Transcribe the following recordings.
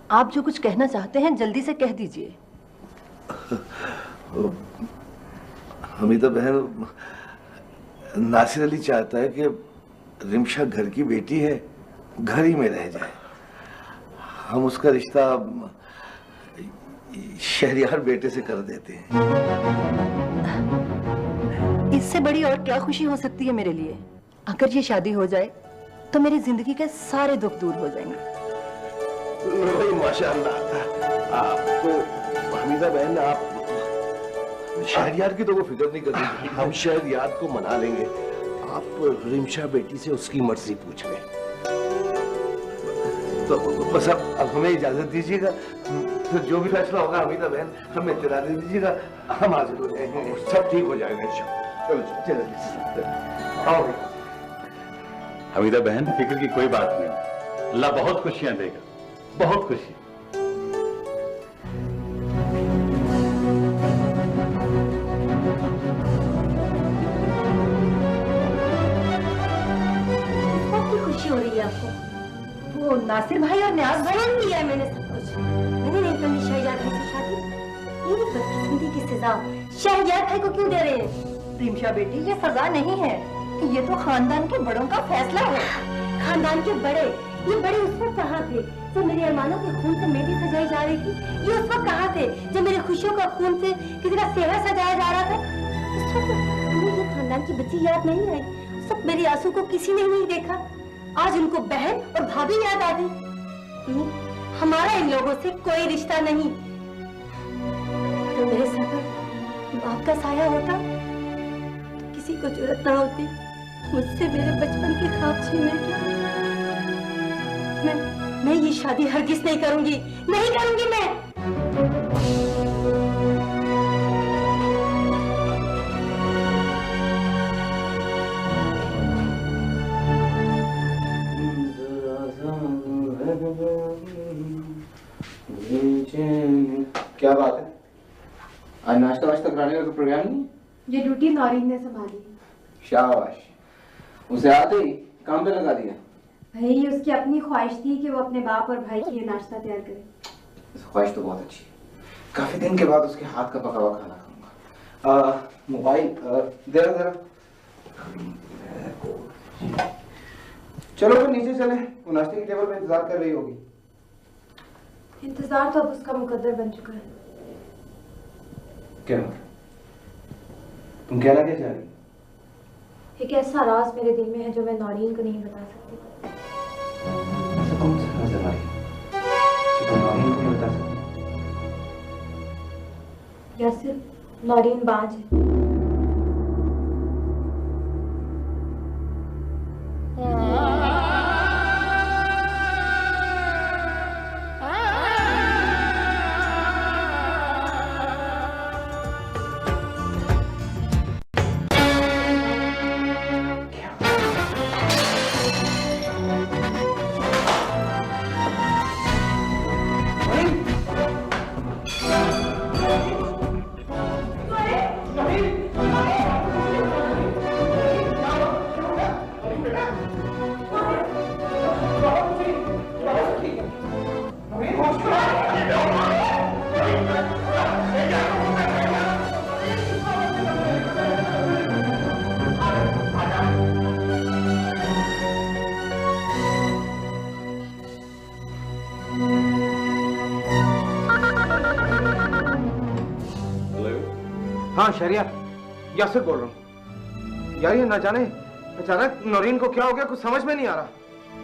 आप जो कुछ कहना चाहते हैं जल्दी से कह दीजिए। हमीदा बहन, नासिर अली चाहता है कि रिमशा घर की बेटी है, घर ही में रह जाए। हम उसका रिश्ता शहरियार बेटे से कर देते हैं। इससे बड़ी और क्या खुशी हो सकती है मेरे लिए। अगर ये शादी हो जाए तो मेरी जिंदगी के सारे दुख दूर हो जाएंगे। माशाअल्लाह। आप तो हमीदा बहन, आप शहरियार की तो वो फिक्र नहीं करती। हम शहरियार को मना लेंगे। आप रिमशा बेटी से उसकी मर्जी पूछ लें। तो बस अब हमें इजाजत दीजिएगा। फिर जो भी फैसला होगा हमीदा बहन, हमें इत्तला दे दीजिएगा। हम हाजिर हो जाएंगे। सब ठीक हो जाएगा इंशाअल्लाह। चलो चलो आओ। हमीदा बहन, फिक्र की कोई बात नहीं। अल्लाह बहुत खुशियां देगा, बहुत खुशी। खुशी हो रही है आपको? वो नासिर भाई और न्याज भाई सुन लिया है मैंने सब कुछ। मैंने नहीं करनी शहजाद भाई से शादी। मेरी बदकिस्मती की सजा शहजाद भाई को क्यों दे रहे हैं? रिमशा बेटी, ये सजा नहीं है, ये तो खानदान के बड़ों का फैसला है। खानदान के बड़े? ये बड़े उस वक्त कहाँ थे जब मेरे अरमानों के खून से मेहंदी सजाई जा रही थी? ये उस वक्त कहाँ थे जब मेरे खुशियों का खून से किसी का सेहरा सजाया जा रहा था? उस वक्त मुझे ये खानदान की बच्ची याद नहीं आई। उस वक्त मेरे आंसू को किसी ने नहीं देखा। आज उनको बहन और भाभी याद आ गई। हमारा इन लोगों से कोई रिश्ता नहीं। तो मेरे सर पर बाप का साया होता तो किसी को जरूरत ना होती मुझसे मेरे बचपन के ख्वाब छीनने की। मैं ये शादी हरगिज नहीं करूंगी, नहीं करूंगी मैं। क्या बात है? आज नाश्ता वाश्ता कराने का प्रोग्राम नहीं? ये ड्यूटी नौरीन ने संभाली। शाबाश, उसे आते ही काम पे लगा दिया। भाई उसकी अपनी ख्वाहिश थी कि वो अपने बाप और भाई के लिए नाश्ता तैयार करे। ख्वाहिश तो बहुत अच्छी है। काफी दिन के बाद उसके हाथ का पका हुआ खाना खाऊंगा। मोबाइल जरा जरा। चलो फिर नीचे चले, वो नाश्ते की टेबल पे इंतजार कर रही होगी। इंतजार तो अब उसका मुकद्दर बन चुका है। क्या मतलब? तुम कहना क्या चाह रही? एक ऐसा राज मेरे दिल में है जो मैं नौरीन को नहीं बता सकती। ऐसा कौन सा राज है जो तुम नौरीन को नहीं बता सकती? या सिर्फ नौरीन बाज है। हाँ शहरियार, यासिर बोल रहा हूँ। यार ये ना जाने अचानक नौरीन को क्या हो गया, कुछ समझ में नहीं आ रहा।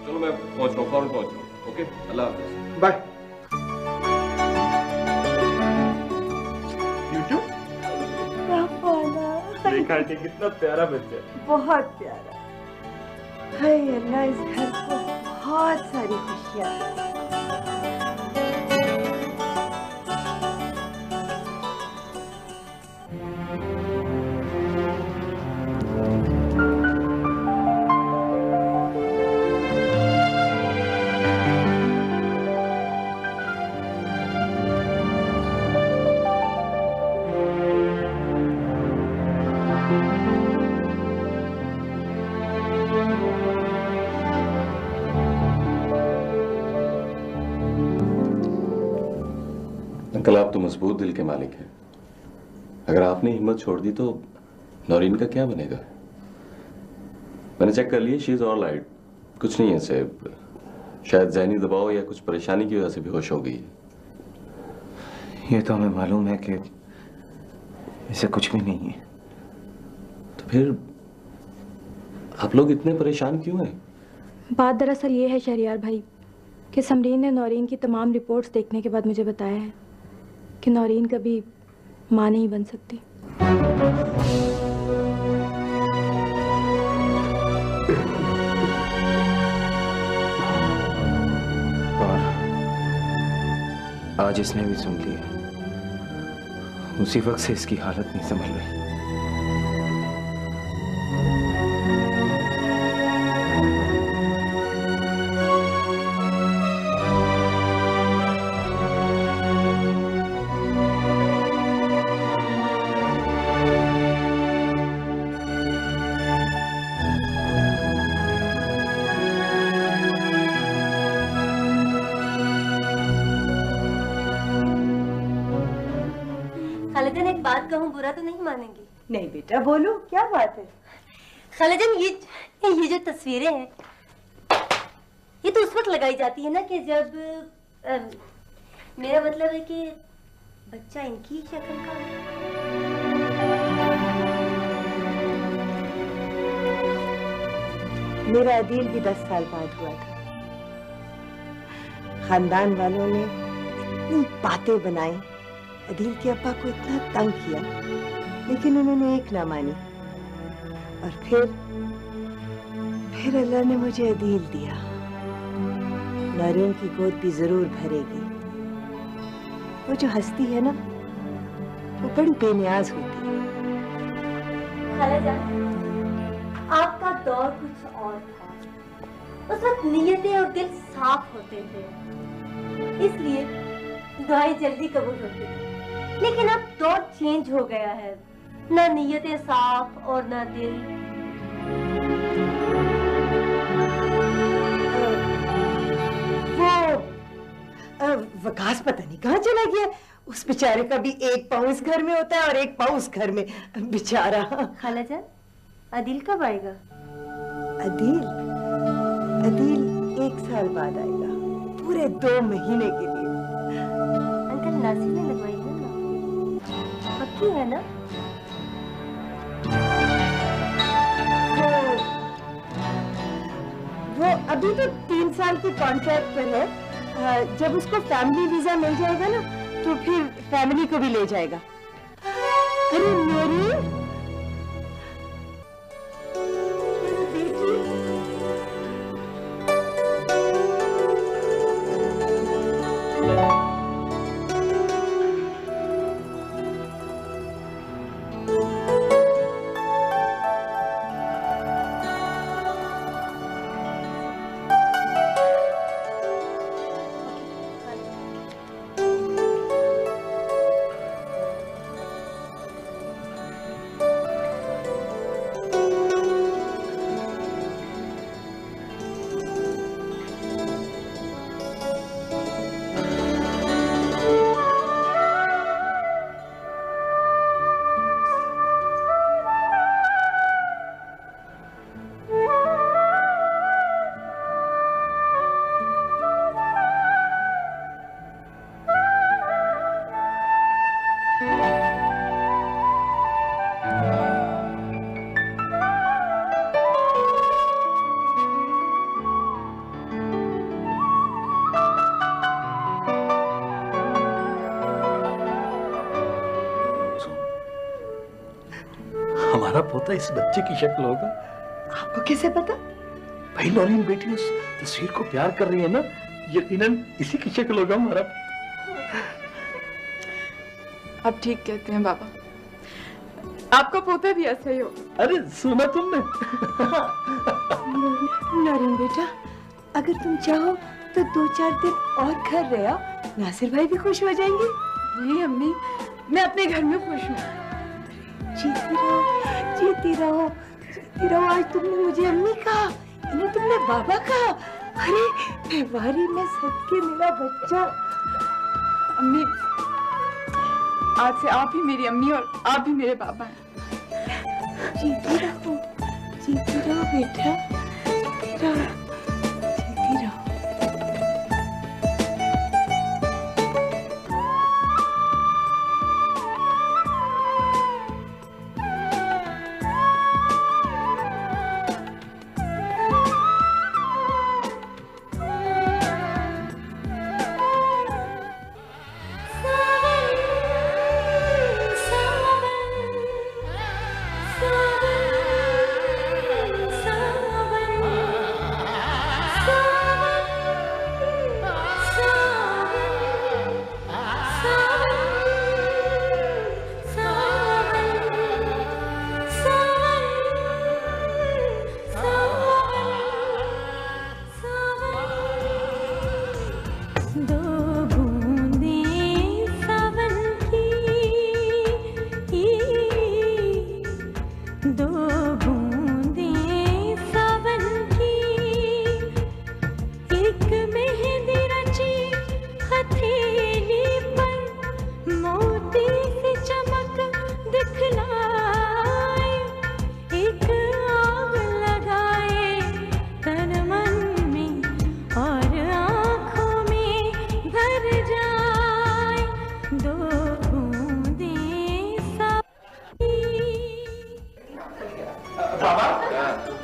चलो मैं पहुंच रहा हूँ, फौरन पहुंच रहा हूँ। ओके, अल्लाह हाफिज। बाय। देखा है कितना प्यारा बच्चा है। बहुत प्यारा। हाय अल्लाह, इस घर को बहुत सारी खुशियाँ दे। अंकल, आप तो मजबूत दिल के मालिक हैं। अगर आपने हिम्मत छोड़ दी तो नौरीन का क्या बनेगा? मैंने चेक कर लिया, शी इज ऑल राइट, कुछ नहीं है इसे, शायद ज़हनी दबाव या कुछ परेशानी की वजह से बेहोश हो गई है। ये तो हमें मालूम है कि इसे कुछ भी नहीं है। तो फिर आप लोग इतने परेशान क्यों हैं? बात दरअसल ये है शहरियार भाई कि समरीन ने नौरीन की तमाम रिपोर्ट्स देखने के बाद मुझे बताया है कि नौरीन कभी माँ नहीं बन सकती। और आज इसने भी सुन लिया। उसी वक्त से इसकी हालत नहीं संभल रही। खालाजान एक बात कहूँ, बुरा तो नहीं मानेंगी? नहीं बेटा, बोलो क्या बात है? खालाजान ये जो तस्वीरें हैं, ये तो उस वक्त लगाई जाती है ना कि जब मेरा मतलब है कि बच्चा इनकी शक्ल का हो। मेरा अदील भी 10 साल बाद हुआ था। खानदान वालों ने इतनी बातें बनाई, अदील के अब्बा को इतना तंग किया, लेकिन उन्होंने एक ना मानी। और फिर अल्लाह ने मुझे अदील दिया। नौरीन की गोद भी जरूर भरेगी। वो जो हंसती है ना, वो बड़ी बेनियाज होती है। खालाजान, आपका दौर कुछ और था। उस वक्त नियतें और दिल साफ होते थे, इसलिए दुआएं जल्दी कबूल होती थी। लेकिन अब दौर चेंज हो गया है, ना नियतें साफ और ना दिल। वो वकास पता नहीं कहाँ चला गया। उस बेचारे का भी एक पाँव इस घर में होता है और एक पाँव उस घर में, बेचारा। खालाजान, अदील कब आएगा? अदील 1 साल बाद आएगा, पूरे 2 महीने के लिए। अंकल नासिर ने लगवाई है ना? पक्की है ना? वो अभी तो 3 साल की कॉन्ट्रैक्ट पर है। जब उसको फैमिली वीजा मिल जाएगा ना, तो फिर फैमिली को भी ले जाएगा। अरे मेरी बेटी, हमारा पोता इस बच्चे की शक्ल होगा। आपको कैसे पता? भाई नौरीन बेटी उस तस्वीर को प्यार कर रही है ना, यकीनन इसी की शक्ल होगा हमारा। आप ठीक कहते हैं बाबा, आपका पोता भी ऐसा ही होगा। अरे सुना तुमने? नौरीन बेटा, अगर तुम चाहो तो 2-4 दिन और घर रह आओ, नासिर भाई भी खुश हो जाएंगे। नहीं अम्मी, मैं अपने घर में खुश हूँ। जीती रहो, जीती रहो, जीती रहो। आज तुमने मुझे अम्मी कहा, इन्हें तुमने बाबा कहा। अरे मैं वारी में सदके मेरा बच्चा। अम्मी, आज से आप ही मेरी अम्मी और आप ही मेरे पापा हैं। जीती रहो बेटा, जीती रहो।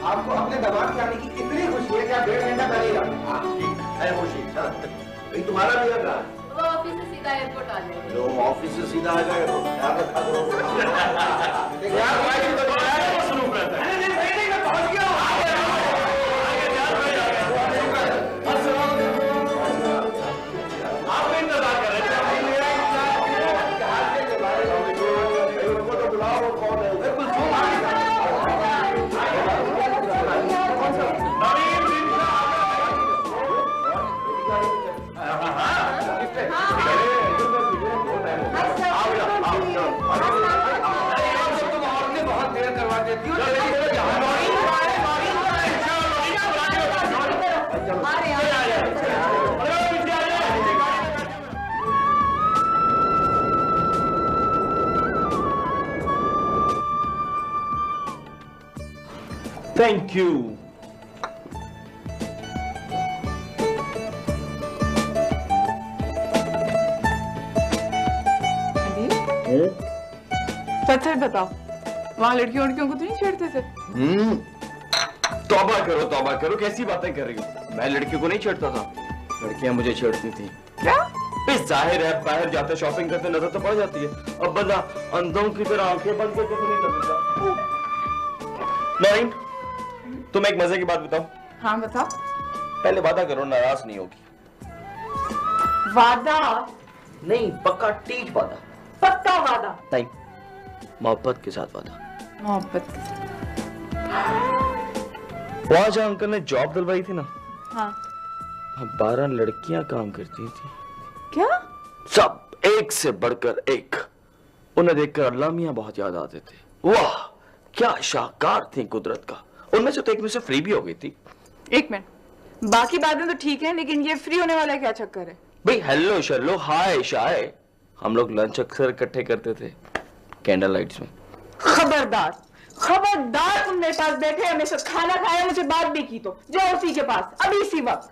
आपको अपने दमाद के आने की इतनी खुशी है कि आप 1.5 घंटा पहले ही आ गए। खुशी भाई तुम्हारा भैया कहाँ है? वो ऑफिस से सीधा एयरपोर्ट आ जाएगा। जो ऑफिस से सीधा आ जाएगा तो ख्याल रखा करो। यार भाई तो शुरू करता है। नहीं मैं पहुंच गया हूँ। आप इंतजार कर रहे थे। उनको तो बुलाओ, वो कौन है? बहुत देर करवा देती हूँ। Thank you. सच बताओ, वहाँ लड़कियों को तो नहीं छेड़ते थे? तौबा करो, कैसी बातें कर रही हो? मैं लड़कियों को नहीं छेड़ता था, लड़कियां मुझे छेड़ती थी। क्या? जाहिर है, बाहर जाते शॉपिंग करते नजर तो पड़ जाती है। अब बंदा अंधों की तरह आंखें बंद करके तो नहीं कर सकता। नौरीन, तुम एक मजे की बात बताओ। हाँ बताओ। पहले वादा करो नाराज नहीं होगी। वादा नहीं, पक्का टीच वादा। पक्का वादा नहीं, मोहब्बत के साथ वादा। मोहब्बत वहां जहाँ अंकल ने जॉब दिलवाई थी ना, हाँ 12 लड़कियां काम करती थी। क्या? सब एक से बढ़कर एक। उन्हें देखकर अल्लाह मियां बहुत याद आते थे। वाह क्या शाहकार थी कुदरत का। उनमें से तो एक में से फ्री भी हो गई थी। एक मिनट, बाकी बातें तो ठीक है, लेकिन ये फ्री होने वाला क्या चक्कर है? भाई हेलो शर्लो हाय शाय, हम लोग लंच अक्सर इकट्ठे करते थे कैंडल लाइट्स में। खबरदार खबरदार, तुम मेरे पास बैठे हमें से खाना खाया, मुझे बात भी की तो जाओ उसी के पास अभी इसी वक्त।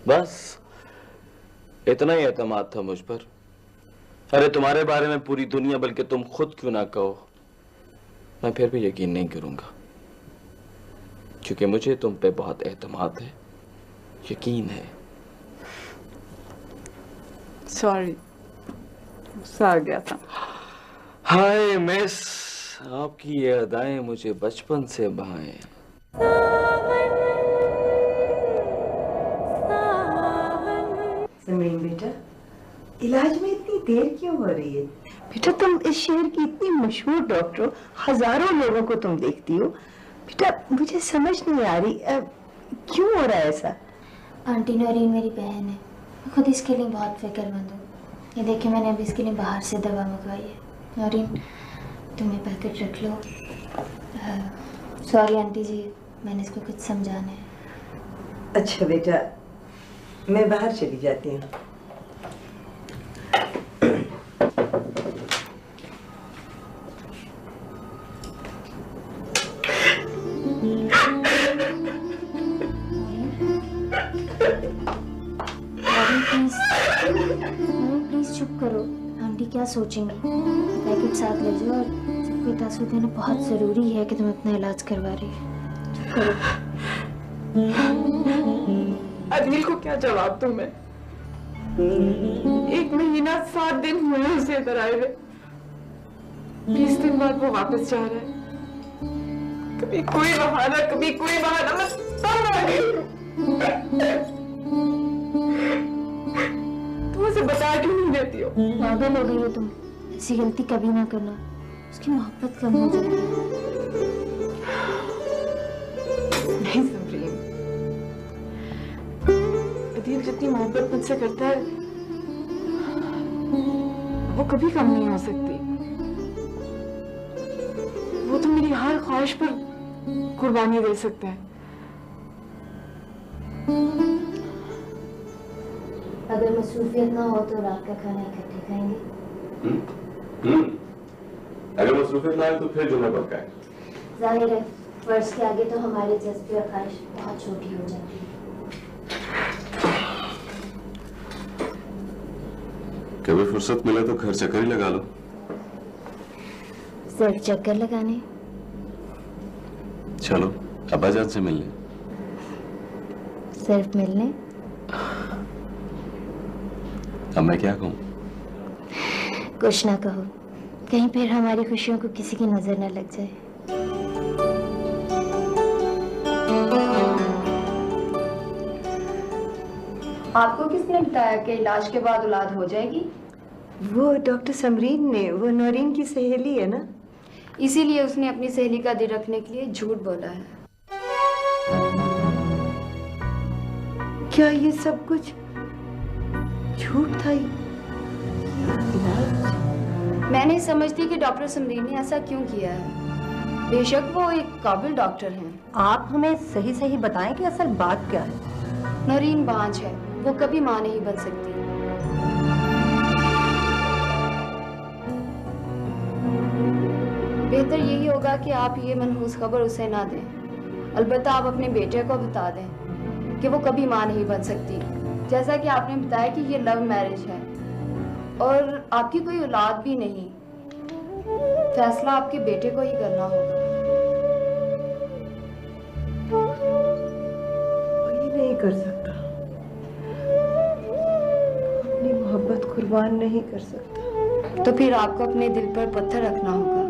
बस इतना ही एतमाद था मुझ पर। अरे तुम्हारे बारे में पूरी दुनिया बल्कि तुम खुद क्यों ना कहो, मैं फिर भी यकीन नहीं करूंगा, क्योंकि मुझे तुम पे बहुत एतमाद है, यकीन है। सॉरी, गुस्सा आ गया था। हाय मिस, आपकी ये अदाएं मुझे बचपन से भाएं। सिमरन बेटा, इलाज में इतनी देर क्यों हो रही है? बेटा तुम इस शहर की इतनी मशहूर डॉक्टर हो, हजारों लोगों को तुम देखती हो। बेटा मुझे समझ नहीं आ रही क्यों हो रहा है ऐसा? आंटी नौरीन मेरी बहन है, मैं खुद इसके लिए बहुत फिक्रमंद हूँ। ये देखिए मैंने अभी इसके लिए बाहर से दवा मंगवाई है। नौरीन तुम ये पैकेट रख लो। सॉरी आंटी जी, मैंने इसको कुछ समझाना है। अच्छा बेटा, मैं बाहर चली जाती हूँ। प्लीज चुप करो, आंटी क्या सोचेंगी। पैकेट साथ ले जाओ और सबको तासुर देना बहुत जरूरी है कि तुम अपना इलाज करवा रही है। चुप करो। अदील को क्या जवाब दूं मैं? 1 महीना 7 दिन हुए हैं उसे इधर आए हुए। 20 दिन बाद वो वापस जा रहा है। कभी कोई बहाना मैं तंग आ गई। तुम उसे बता क्यों नहीं देती हो? पागल हो गई हो तुम, ऐसी गलती कभी ना करना, उसकी मोहब्बत कम हो जाएगी। नहीं समरीन, अदील जितनी मोहब्बत मुझसे करता है वो कभी कम नहीं हो सकती। वो तो मेरी हर ख्वाहिश पर कुर्बानी दे सकता है। अगर मसरूफियत ना हो तो रात का खाना इकट्ठे खाएंगे। अगर मसरूफियत ना है तो फिर जुम्मे पक्का है। जाहिर है फर्ज के आगे तो हमारे जज्बे और ख्वाहिश बहुत छोटी हो जाती है। कभी फुर्सत मिले तो घर चक्कर ही लगा लो। सिर्फ चक्कर लगाने? चलो अब्बाजान से मिलने। सिर्फ मिलने? अब मैं क्या कहूँ? कुछ ना कहो, कहीं फिर हमारी खुशियों को किसी की नजर न लग जाए। आपको किसने बताया कि इलाज के बाद औलाद हो जाएगी? वो डॉक्टर समरीन ने, वो नौरीन की सहेली है ना। इसीलिए उसने अपनी सहेली का दिल रखने के लिए झूठ बोला है। क्या ये सब कुछ झूठ था? मैं नहीं समझती कि डॉक्टर समरीन ने ऐसा क्यों किया है। बेशक वो एक काबिल डॉक्टर हैं। आप हमें सही सही बताएं कि असल बात क्या है। नौरीन बांझ है, वो कभी मां नहीं बन सकती। बेहतर यही होगा कि आप ये मनहूस खबर उसे ना दें। अलबत्ता आप अपने बेटे को बता दें कि वो कभी मां नहीं बन सकती। जैसा कि आपने बताया कि ये लव मैरिज है और आपकी कोई औलाद भी नहीं। फैसला आपके बेटे को ही करना होगा। वो ये नहीं कर सकता, अपनी मोहब्बत कुर्बान नहीं कर सकता। तो फिर आपको अपने दिल पर पत्थर रखना होगा।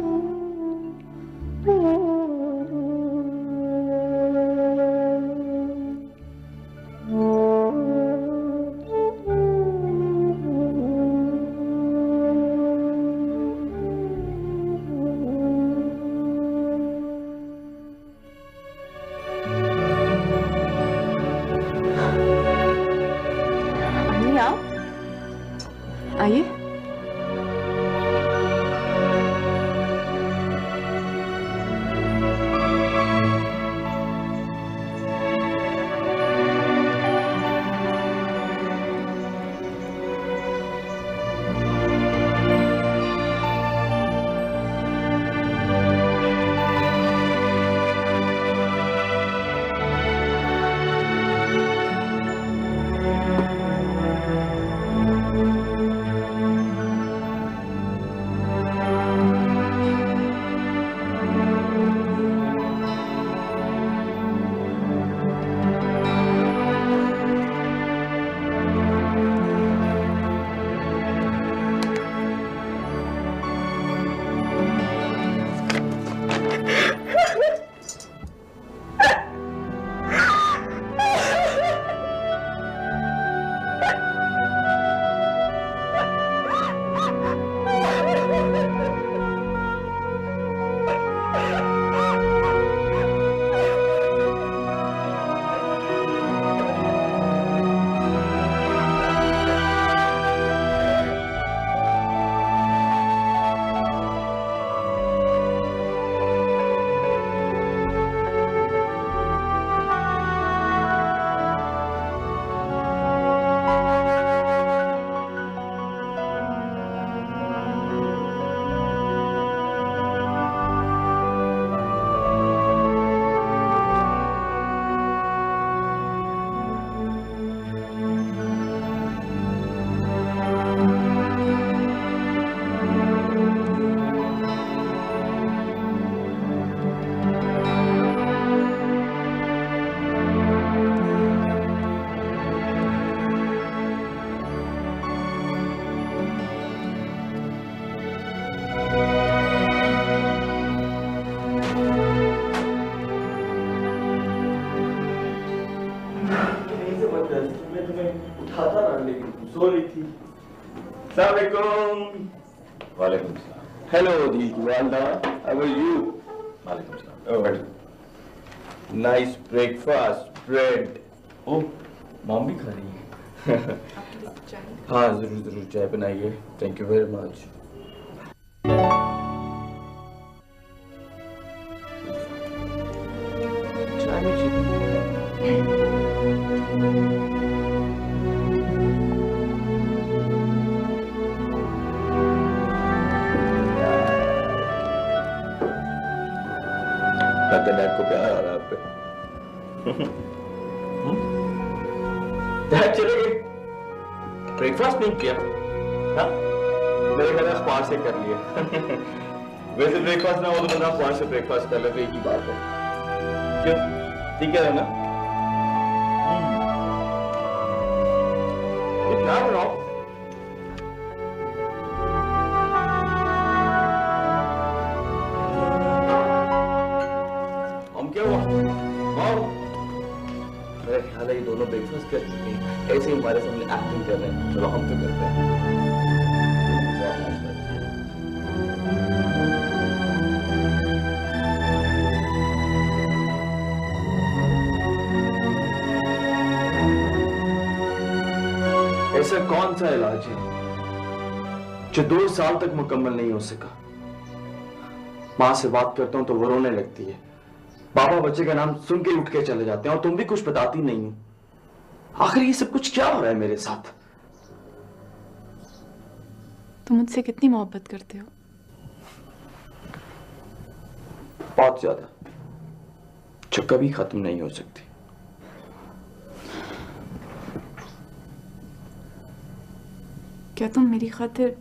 आइए। मैंने तुम्हें उठा था ना, लेकिन तुम सो रही थी। अस्सलाम वालेकुम। वालेकुम सलाम। हेलो दी वालदा, हाउ आर यू? वालेकुम सलाम। ओह बैठो। Nice breakfast, bread. Oh, mom भी खा रही है। हाँ जरूर जरूर, चाय बनाइए। Thank you very much. चाय में लगता डैड को प्यार आ रहा है आप पे। डैड चले गए, ब्रेकफास्ट नहीं किया। हाँ, मेरे ख्याल अखबार से कर लिया। वैसे ब्रेकफास्ट ना हो तो बंदा अखबार से ब्रेकफास्ट कर ले तो एक ही बात है। क्यों, ठीक है ना? इतना बनाओ। क्या हुआ? मेरा ख्याल है ये दोनों ब्रेकफास्ट कर चुके हैं, ऐसे ही हमारे सामने एक्टिंग कर रहे हैं। चलो हम तो करते हैं। ऐसा कौन सा इलाज है जो 2 साल तक मुकम्मल नहीं हो सका? मां से बात करता हूं तो वो रोने लगती है, पापा बच्चे का नाम सुन के उठ के चले जाते हैं, और तुम भी कुछ बताती नहीं हो। आखिर ये सब कुछ क्या हो रहा है मेरे साथ? तुम मुझसे कितनी मोहब्बत करते हो? बहुत ज्यादा, जो कभी खत्म नहीं हो सकती। क्या तुम मेरी खातिर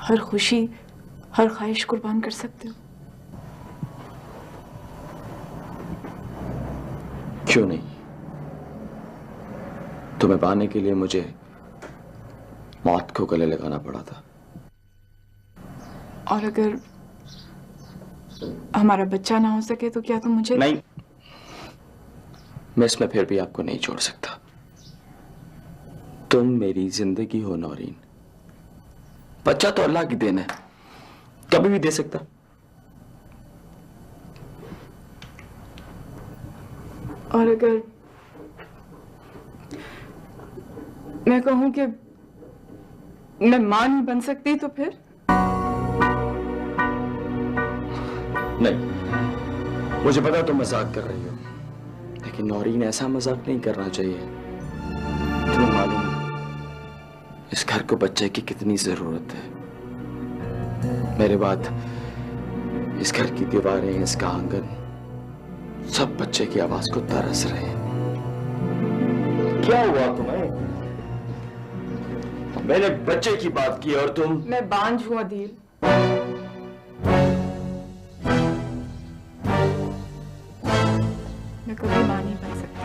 हर खुशी, हर ख्वाहिश कुर्बान कर सकते हो? क्यों नहीं? तुम्हें पाने के लिए मुझे मौत को गले लगाना पड़ा था। और अगर हमारा बच्चा ना हो सके तो क्या तुम मुझे? नहीं, मैं इसमें फिर भी आपको नहीं छोड़ सकता। तुम मेरी जिंदगी हो नौरीन। बच्चा तो अल्लाह की देन है, कभी भी दे सकता। और अगर मैं कहूं कि मैं मां नहीं बन सकती तो फिर? नहीं, मुझे पता तुम मजाक कर रही हो, लेकिन नौरीन ऐसा मजाक नहीं करना चाहिए। तुम्हें मालूम है इस घर को बच्चे की कितनी जरूरत है। मेरे बाद इस घर की दीवारें, इसका आंगन, सब बच्चे की आवाज को तरस रहे हैं। क्या हुआ तुम्हें? मैंने बच्चे की बात की और तुम? मैं बांझ हूं अदील। मैं कभी मां नहीं बन सकती।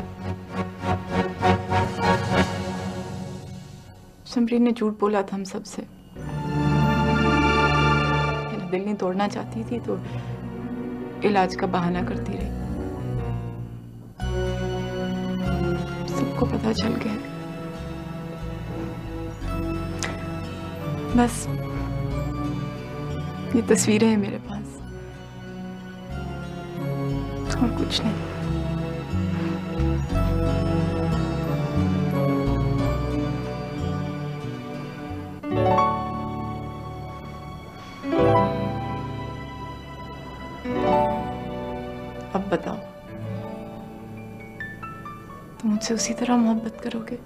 समरीन ने झूठ बोला था हम सबसे। मेरा दिल नहीं तोड़ना चाहती थी तो इलाज का बहाना करती रही। सबको पता चल गया। बस ये तस्वीरें हैं मेरे पास, और कुछ नहीं। अब बताओ, तुम मुझसे उसी तरह मोहब्बत करोगे?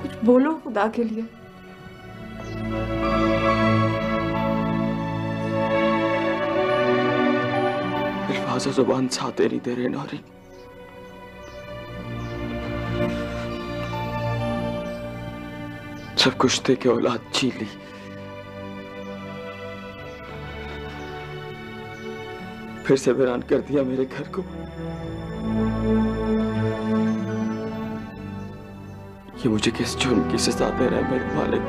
कुछ बोलो खुदा के लिए। अल्फाज़ ज़ुबान साथे नहीं दे रहे नौरीन। सब कुछ थे कि औलाद छीन ली। फिर से वीरान कर दिया मेरे घर को। ये मुझे किस जुर्म की सजा दे रहा है मेरे मालिक?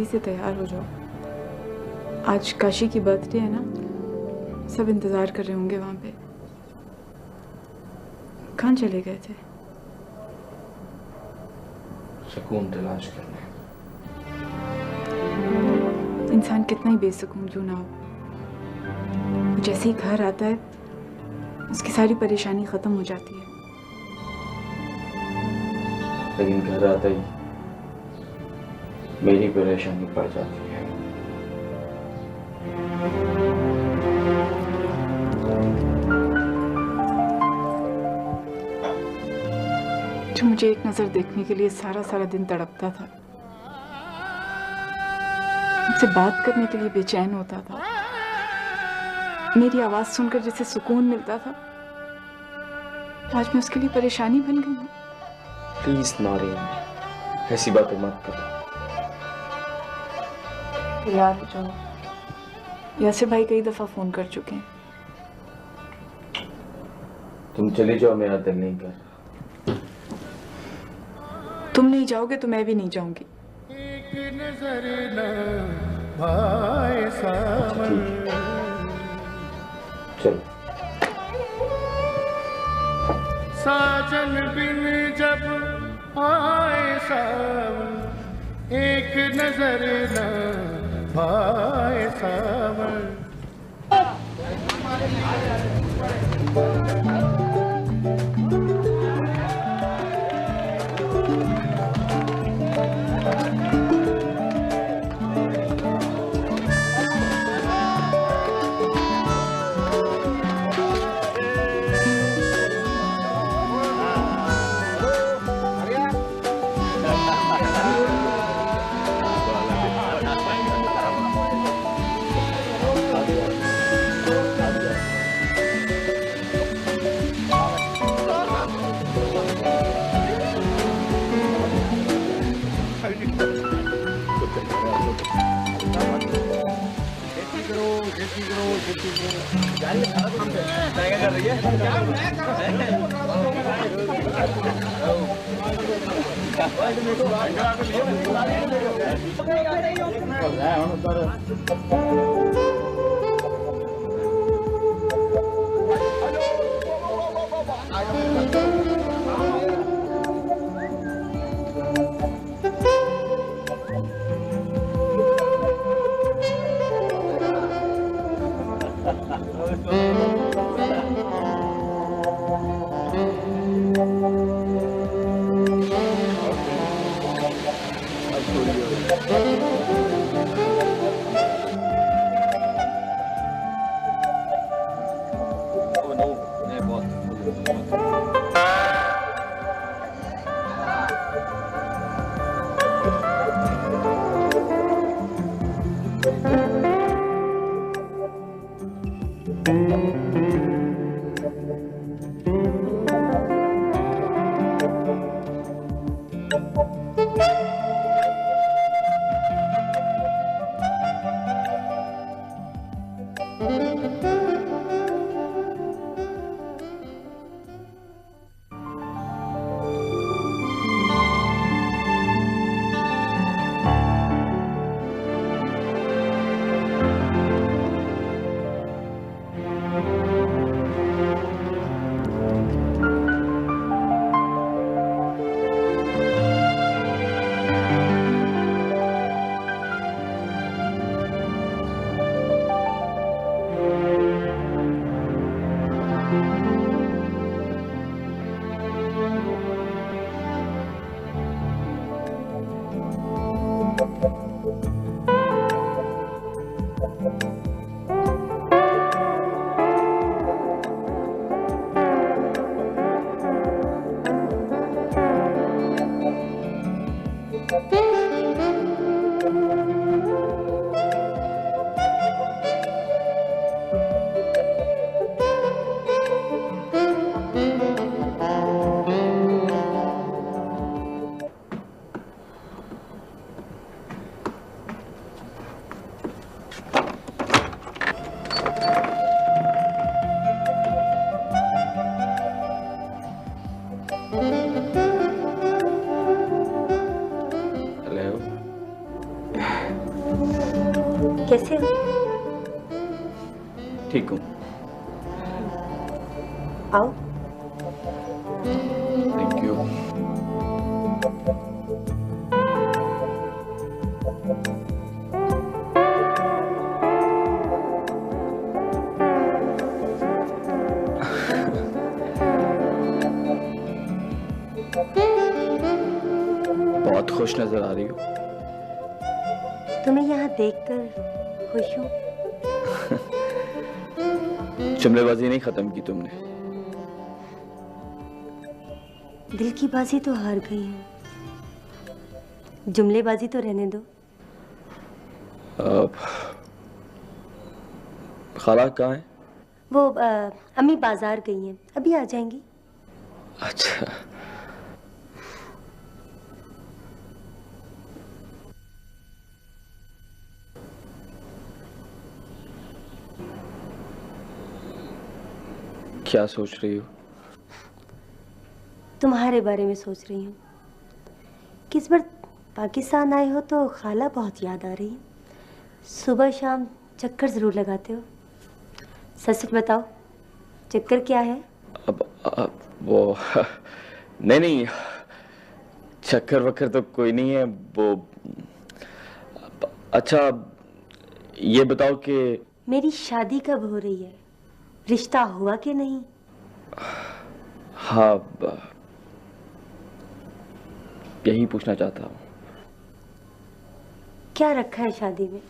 से तैयार हो जाओ। आज काशी की बर्थडे है ना, सब इंतजार कर रहे होंगे वहां पे। कहाँ चले गए थे? सुकून तलाश करने। इंसान कितना ही बेसुकून क्यों ना हो, वो जैसे ही घर आता है उसकी सारी परेशानी खत्म हो जाती है। लेकिन घर आता ही मेरी परेशानी बढ़ जाती है। जो मुझे एक नजर देखने के लिए सारा सारा दिन तड़पता था, मुझसे बात करने के लिए बेचैन होता था, मेरी आवाज सुनकर जिसे सुकून मिलता था, आज मैं उसके लिए परेशानी बन गई हूँ। प्लीज नौरीन, ऐसी बातें मत करो। यार जो यासिर भाई कई दफा फोन कर चुके हैं। तुम चली जाओ, मेरा दिल नहीं कर। तुम नहीं जाओगे तो मैं भी नहीं जाऊंगी। चलो। साजन बिन जब आए सावन, एक नजर न भाए सावन। कैसे हो? ठीक हूँ। आओ। Thank you. बहुत खुश नजर आ रही हो। तुम्हें यहाँ देखकर खुश हूँ। जुमलेबाजी नहीं खत्म की तुमने। दिल की बाजी तो हार गई हूँ, जुमलेबाजी तो रहने दो। खाला कहाँ है? वो अम्मी बाजार गई हैं, अभी आ जाएंगी। अच्छा। क्या सोच रही हो? तुम्हारे बारे में सोच रही हूँ कि इस बार पाकिस्तान आए हो तो खाला बहुत याद आ रही है। सुबह शाम चक्कर जरूर लगाते हो। सच सच बताओ, चक्कर क्या है? अब वो नहीं, चक्कर वक्कर तो कोई नहीं है। वो अच्छा ये बताओ कि मेरी शादी कब हो रही है? रिश्ता हुआ कि नहीं? हाँ, यही पूछना चाहता हूँ। क्या रखा है शादी में?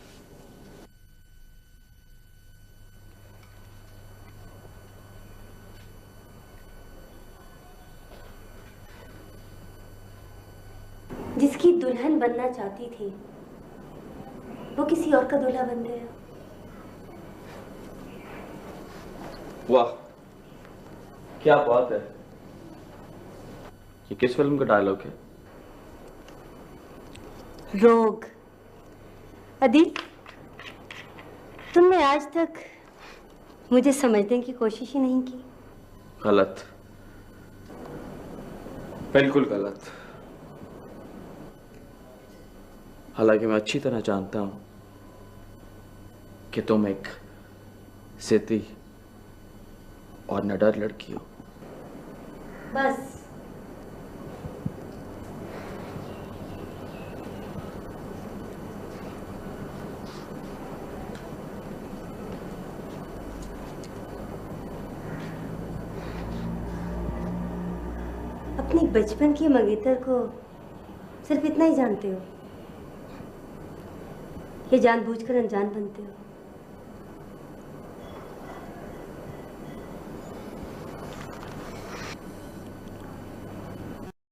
जिसकी दुल्हन बनना चाहती थी वो किसी और का दूल्हा बन गया। वाह, क्या बात है। ये किस फिल्म का डायलॉग है? रोग। अदित, तुमने आज तक मुझे समझने की कोशिश ही नहीं की। गलत, बिल्कुल गलत। हालांकि मैं अच्छी तरह जानता हूं कि तुम एक जिद्दी और निडर लड़की हो। बस अपनी बचपन की मंगेतर को सिर्फ इतना ही जानते हो, ये जानबूझकर अनजान बनते हो।